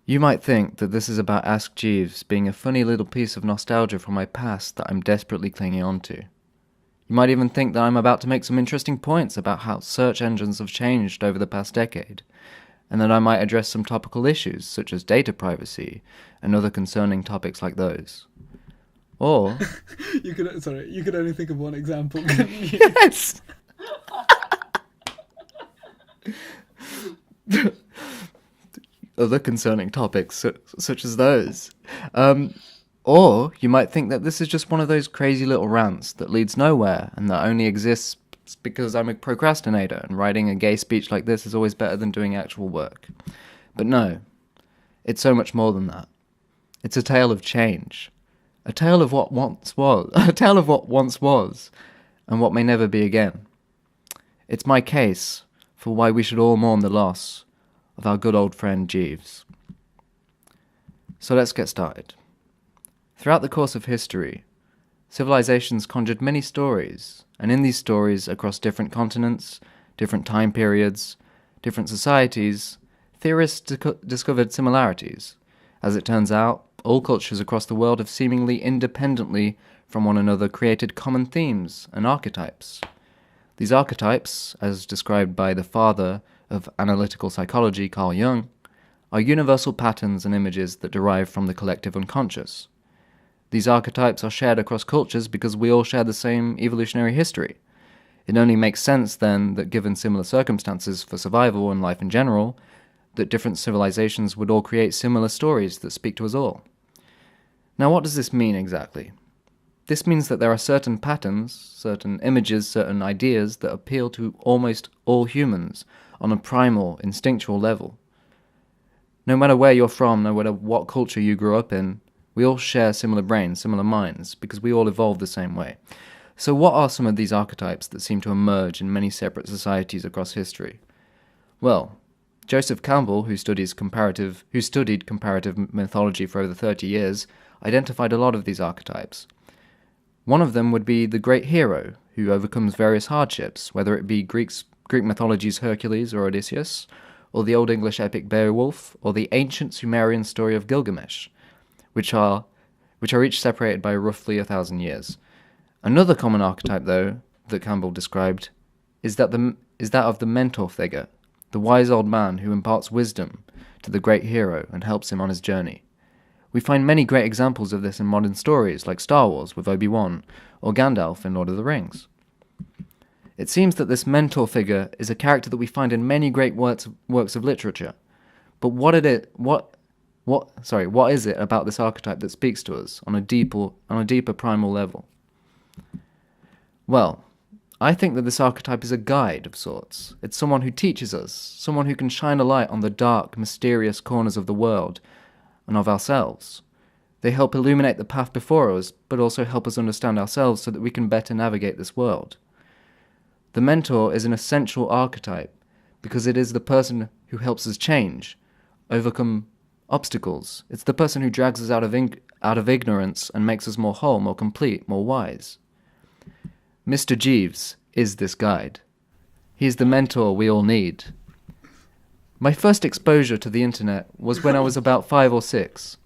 You might think that this is about Ask Jeeves being a funny little piece of nostalgia from my past that I'm desperately clinging onto. You might even think that I'm about to make some interesting points about how search engines have changed over the past decade, and that I might address some topical issues such as data privacy and other concerning topics like those. Or, You could only think of one example, couldn't you? yes! Other concerning topics such as those. Or you might think that this is just one of those crazy little rants that leads nowhere and that only exists because I'm a procrastinator and writing a gay speech like this is always better than doing actual work. But no, it's so much more than that. It's a tale of change. A tale of what once was. A tale of what once was and what may never be again. It's my case for why we should all mourn the loss of our good old friend Jeeves. So let's get started. Throughout the course of history, civilizations conjured many stories, and in these stories, across different continents, different time periods, different societies, theorists discovered similarities. As it turns out, all cultures across the world have seemingly independently from one another created common themes and archetypes. These archetypes, as described by the father of analytical psychology, Carl Jung, are universal patterns and images that derive from the collective unconscious. These archetypes are shared across cultures because we all share the same evolutionary history. It only makes sense, then, that given similar circumstances for survival and life in general, that different civilizations would all create similar stories that speak to us all. Now, what does this mean exactly? This means that there are certain patterns, certain images, certain ideas that appeal to almost all humans on a primal, instinctual level. No matter where you're from, no matter what culture you grew up in, we all share similar brains, similar minds, because we all evolved the same way. So what are some of these archetypes that seem to emerge in many separate societies across history? Well, Joseph Campbell, who studied comparative mythology for over 30 years, identified a lot of these archetypes. One of them would be the great hero, who overcomes various hardships, whether it be Greek mythology's Hercules or Odysseus, or the Old English epic Beowulf, or the ancient Sumerian story of Gilgamesh, which are each separated by roughly 1,000 years. Another common archetype, though, that Campbell described, is that of the mentor figure, the wise old man who imparts wisdom to the great hero and helps him on his journey. We find many great examples of this in modern stories, like Star Wars with Obi-Wan, or Gandalf in Lord of the Rings. It seems that this mentor figure is a character that we find in many great works of literature. But what is it about this archetype that speaks to us on a deeper primal level? Well, I think that this archetype is a guide of sorts. It's someone who teaches us, someone who can shine a light on the dark, mysterious corners of the world and of ourselves. They help illuminate the path before us, but also help us understand ourselves so that we can better navigate this world. The mentor is an essential archetype because it is the person who helps us change, overcome obstacles. It's the person who drags us out of ignorance and makes us more whole, more complete, more wise. Mr. Jeeves is this guide. He is the mentor we all need. My first exposure to the internet was when I was about 5 or 6.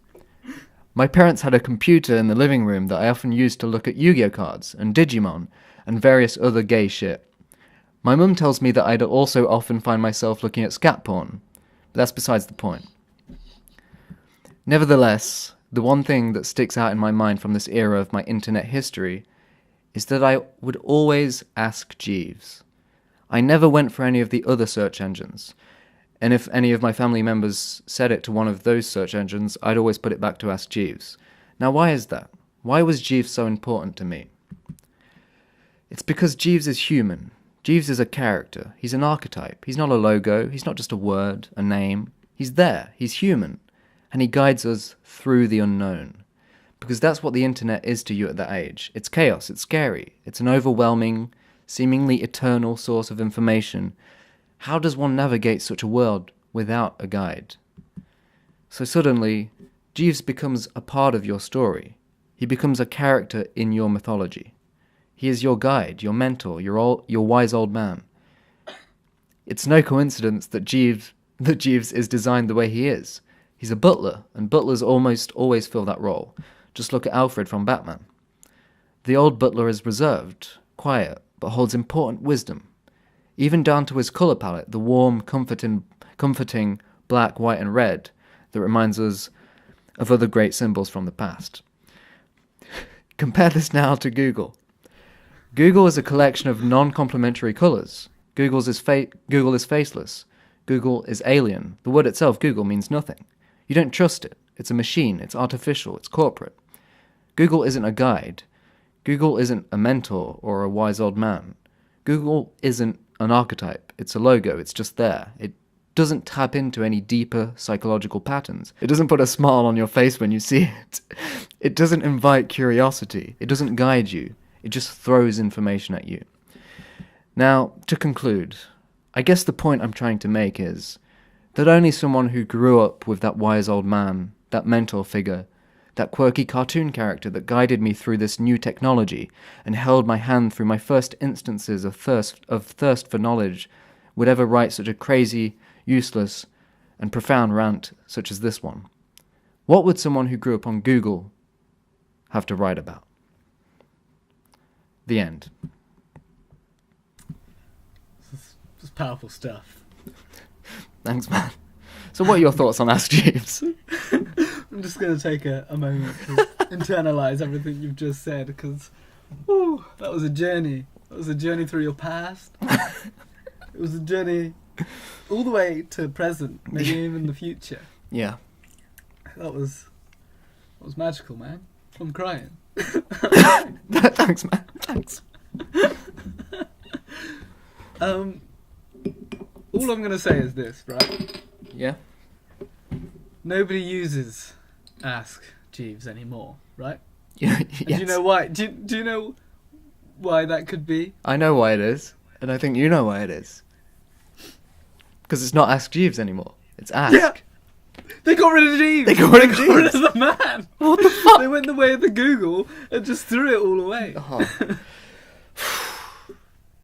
My parents had a computer in the living room that I often used to look at Yu-Gi-Oh cards and Digimon and various other gay shit. My mum tells me that I'd also often find myself looking at scat porn, but that's besides the point. Nevertheless, the one thing that sticks out in my mind from this era of my internet history is that I would always ask Jeeves. I never went for any of the other search engines, and if any of my family members said it to one of those search engines, I'd always put it back to Ask Jeeves. Now, why is that? Why was Jeeves so important to me? It's because Jeeves is human. Jeeves is a character. He's an archetype. He's not a logo. He's not just a word, a name. He's there. He's human. And he guides us through the unknown. Because that's what the internet is to you at that age. It's chaos. It's scary. It's an overwhelming, seemingly eternal source of information. How does one navigate such a world without a guide? So suddenly, Jeeves becomes a part of your story. He becomes a character in your mythology. He is your guide, your mentor, your wise old man. It's no coincidence that Jeeves is designed the way he is. He's a butler, and butlers almost always fill that role. Just look at Alfred from Batman. The old butler is reserved, quiet, but holds important wisdom. Even down to his colour palette, the warm, comforting black, white and red that reminds us of other great symbols from the past. Compare this now to Google. Google is a collection of non-complementary colours. Google is faceless. Google is alien. The word itself, Google, means nothing. You don't trust it. It's a machine. It's artificial. It's corporate. Google isn't a guide. Google isn't a mentor or a wise old man. Google isn't an archetype. It's a logo. It's just there. It doesn't tap into any deeper psychological patterns. It doesn't put a smile on your face when you see it. It doesn't invite curiosity. It doesn't guide you. It just throws information at you. Now, to conclude, I guess the point I'm trying to make is that only someone who grew up with that wise old man, that mentor figure, that quirky cartoon character that guided me through this new technology and held my hand through my first instances of thirst for knowledge would ever write such a crazy, useless, and profound rant such as this one. What would someone who grew up on Google have to write about? The end. It's powerful stuff. Thanks, man. So what are your thoughts on Ask Jeeves? I'm just going to take a moment to internalise everything you've just said, because that was a journey. That was a journey through your past. It was a journey all the way to present, maybe even the future. Yeah. That was magical, man. I'm crying. Thanks, man. Thanks. All I'm going to say is this, right? Yeah. Nobody uses Ask Jeeves anymore, right? Yeah. Yes. Do you know why? Do you know why that could be? I know why it is, and I think you know why it is. Because it's not Ask Jeeves anymore. It's Ask. Yeah. They got rid of Jeeves. They got rid of Rid Jeeves. of the man. What the fuck? They went the way of the Google and just threw it all away. Oh.